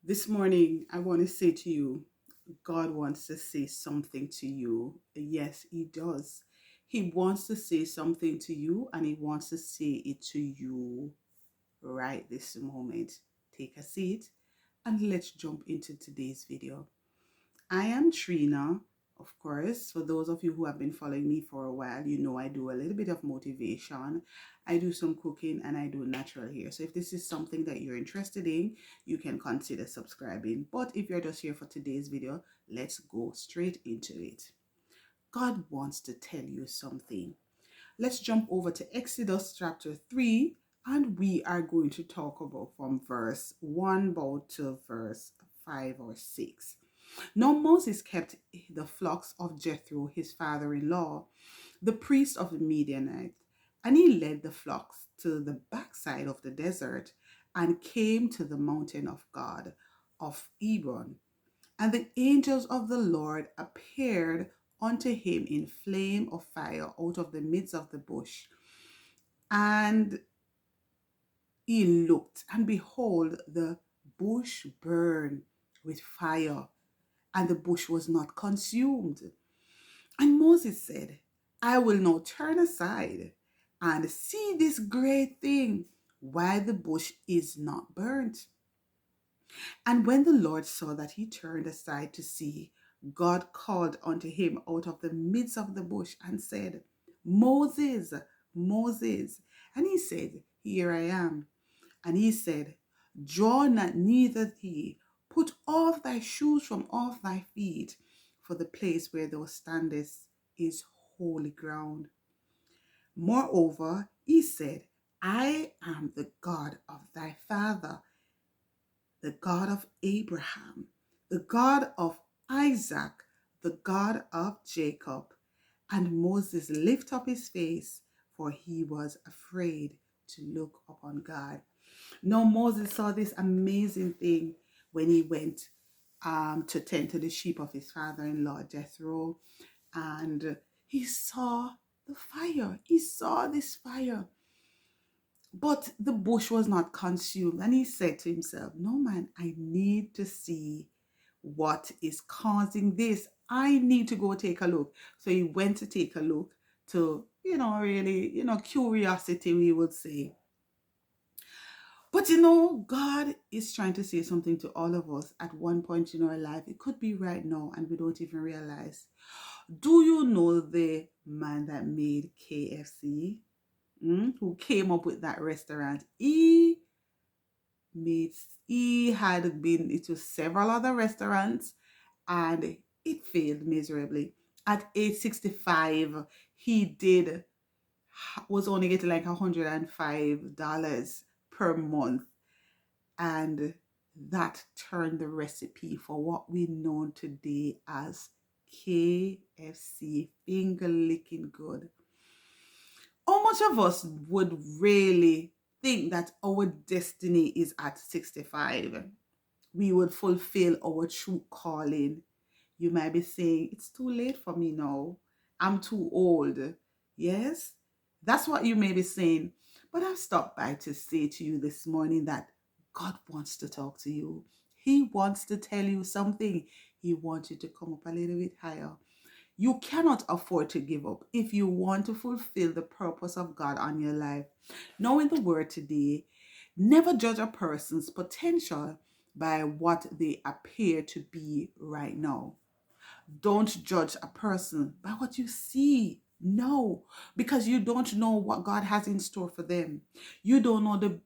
This morning, I want to say to you, God wants to say something to you. Yes, He does. He wants to say something to you, and He wants to say it to you right this moment. Take a seat and let's jump into today's video. I am Trina, of course. For those of you who have been following me for a while, you know I do a little bit of motivation. I do some cooking and I do natural hair. So if this is something that you're interested in, you can consider subscribing. But if you're just here for today's video, let's go straight into it. God wants to tell you something. Let's jump over to Exodus chapter 3 and we are going to talk about from verse 1 about to verse 5 or 6. Now Moses kept the flocks of Jethro, his father-in-law, the priest of the Midianites, and he led the flocks to the backside of the desert and came to the mountain of God of Hebron. And the angels of the Lord appeared unto him in flame of fire out of the midst of the bush. And he looked, and behold, the bush burned with fire, and the bush was not consumed. And Moses said, I will now turn aside and see this great thing, why the bush is not burnt. And when the Lord saw that he turned aside to see, God called unto him out of the midst of the bush and said, Moses, Moses. And he said, Here I am. And he said, Draw not neither thee, put off thy shoes from off thy feet, for the place where thou standest is holy ground. Moreover, he said, I am the God of thy father, the God of Abraham, the God of Isaac, the God of Jacob. And Moses lifted up his face, for he was afraid to look upon God. Now Moses saw this amazing thing when he went to tend to the sheep of his father-in-law Jethro, and he saw the fire. He saw this fire, but the bush was not consumed. And he said to himself, no man, I need to see what is causing this. I need to go take a look. So he went to take a look to, really, curiosity, we would say. But God is trying to say something to all of us at one point in our life. It could be right now and we don't even realize. Do you know the man that made KFC? Who came up with that restaurant? Made he had been into several other restaurants and it failed miserably. At age 65, he did was only getting like $105 per month, and that turned the recipe for what we know today as KFC, finger licking good. How much of us would really think that our destiny is at 65? We would fulfill our true calling. You might be saying, it's too late for me now. I'm too old. Yes, that's what you may be saying. But I've stopped by to say to you this morning that God wants to talk to you. He wants to tell you something. He wants you to come up a little bit higher. You cannot afford to give up if you want to fulfill the purpose of God on your life. Knowing the word today, never judge a person's potential by what they appear to be right now. Don't judge a person by what you see. No, because you don't know what God has in store for them. You don't know the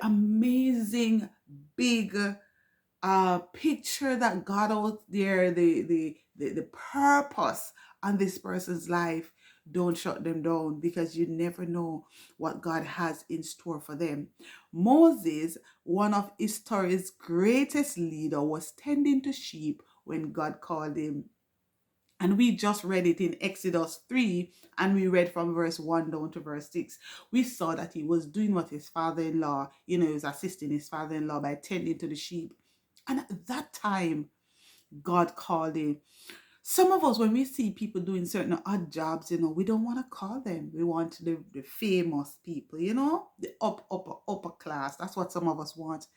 amazing big picture that God out there, the purpose on this person's life. Don't shut them down because you never know what God has in store for them. Moses, one of history's greatest leader, was tending to sheep when God called him. And we just read it in Exodus 3, and we read from verse 1 down to verse 6. We saw that he was doing what his father-in-law, he was assisting his father-in-law by tending to the sheep. And at that time, God called him. Some of us, when we see people doing certain odd jobs, we don't want to call them. We want the famous people, the upper class. That's what some of us want.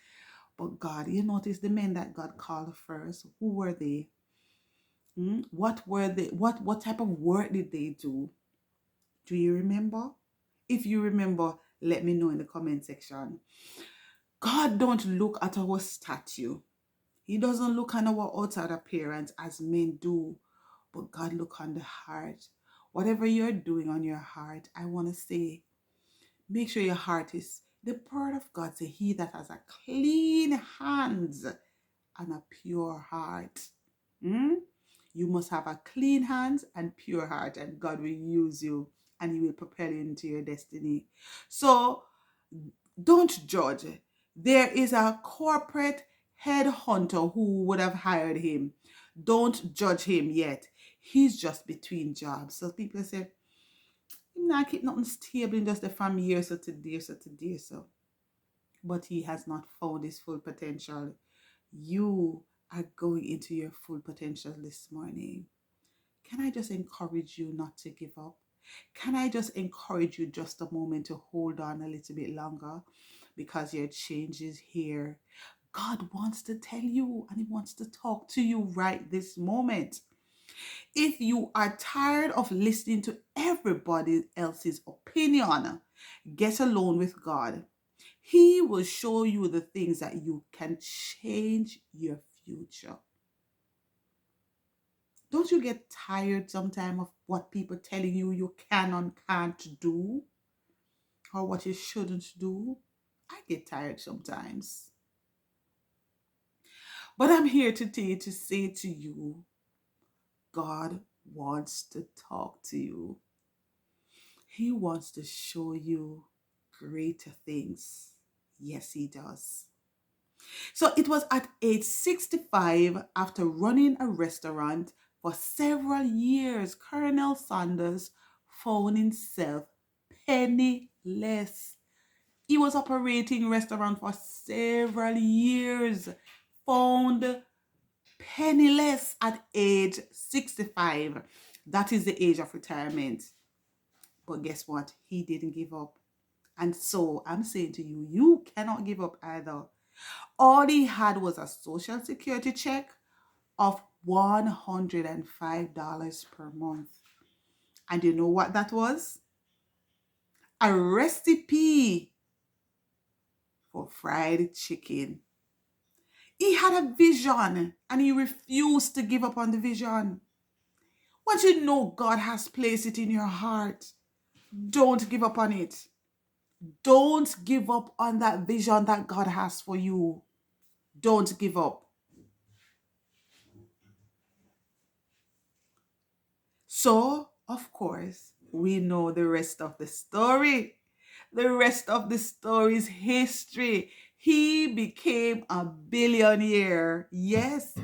But God, you notice the men that God called first, who were they? What were they? What type of work did they do? Do you remember? If you remember, let me know in the comment section. God don't look at our statue. He doesn't look on our outside appearance as men do, but God look on the heart. Whatever you're doing on your heart, I want to say, make sure your heart is, the word of God say, he that has a clean hands and a pure heart. You must have a clean hands and pure heart, and God will use you and he will propel you into your destiny. So don't judge. There is a corporate headhunter who would have hired him. Don't judge him yet. He's just between jobs. So people say, I'm not keep nothing stable in just the from year so to day so to day so. But he has not found his full potential. You are going into your full potential this morning. Can I just encourage you not to give up? Can I just encourage you just a moment to hold on a little bit longer? Because your change is here. God wants to tell you and he wants to talk to you right this moment. If you are tired of listening to everybody else's opinion, get alone with God. He will show you the things that you can change your future. Don't you get tired sometimes of what people telling you can and can't do? Or what you shouldn't do? I get tired sometimes. But I'm here today to say to you, God wants to talk to you. He wants to show you greater things. Yes, he does. So it was at age 65, after running a restaurant for several years, Colonel Sanders found himself penniless. He was operating a restaurant for several years, found penniless at age 65. That is the age of retirement. But guess what? He didn't give up. And so I'm saying to you, you cannot give up either. All he had was a social security check of $105 per month. And you know what that was? A recipe for fried chicken. He had a vision and he refused to give up on the vision. Once you know God has placed it in your heart, don't give up on it. Don't give up on that vision that God has for you. Don't give up. So, of course, we know the rest of the story. The rest of the story is history. He became a billionaire, yes,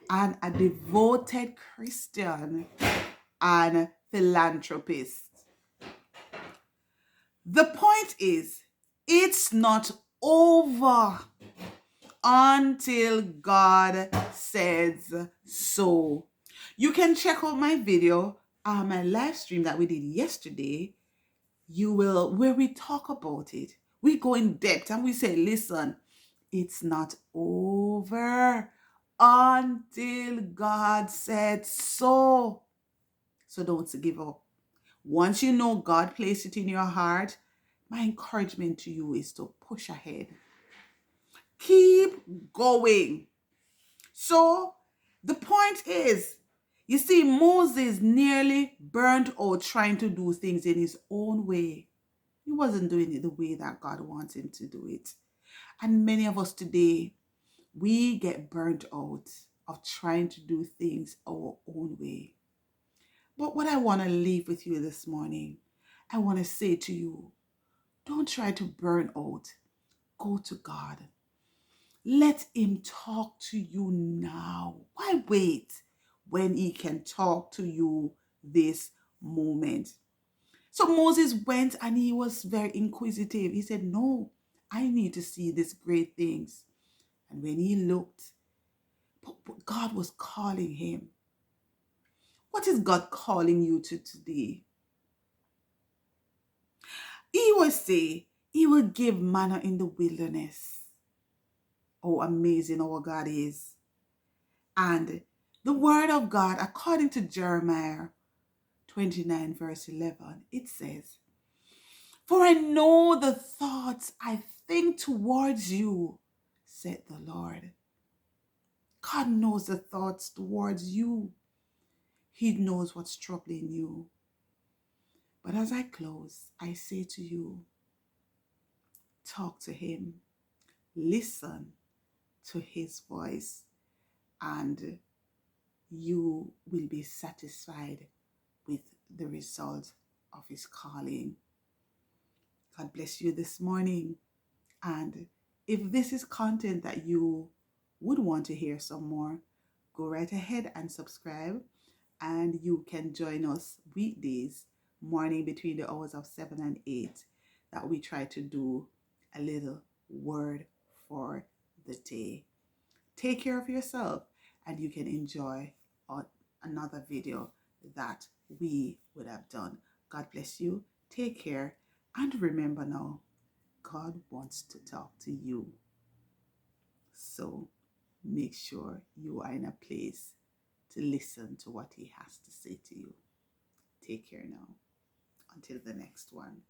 and a devoted Christian and philanthropist. The point is, it's not over until God says so. You can check out my video, my live stream that we did yesterday. Where we talk about it. We go in depth and we say, listen, it's not over until God said so. So don't give up. Once you know God placed it in your heart, my encouragement to you is to push ahead. Keep going. So the point is, you see, Moses nearly burnt out trying to do things in his own way. He wasn't doing it the way that God wants him to do it. And many of us today, we get burnt out of trying to do things our own way. But what I want to leave with you this morning, I want to say to you, don't try to burn out. Go to God. Let him talk to you now. Why wait when he can talk to you this moment? So Moses went and he was very inquisitive. He said, no, I need to see these great things. And when he looked, but God was calling him. What is God calling you to today? He will say, he will give manna in the wilderness. how amazing our God is. And the word of God, according to Jeremiah 29, verse 11, it says, "For I know the thoughts I think towards you, said the Lord." God knows the thoughts towards you. He knows what's troubling you. But as I close, I say to you, talk to him, listen to his voice, and you will be satisfied with the result of his calling. God bless you this morning. And if this is content that you would want to hear some more, go right ahead and subscribe. And you can join us weekdays morning between the hours of 7 and 8 that we try to do a little word for the day. Take care of yourself, and you can enjoy another video that we would have done. God bless you. Take care. And remember now, God wants to talk to you. So make sure you are in a place to listen to what he has to say to you. Take care now. Until the next one.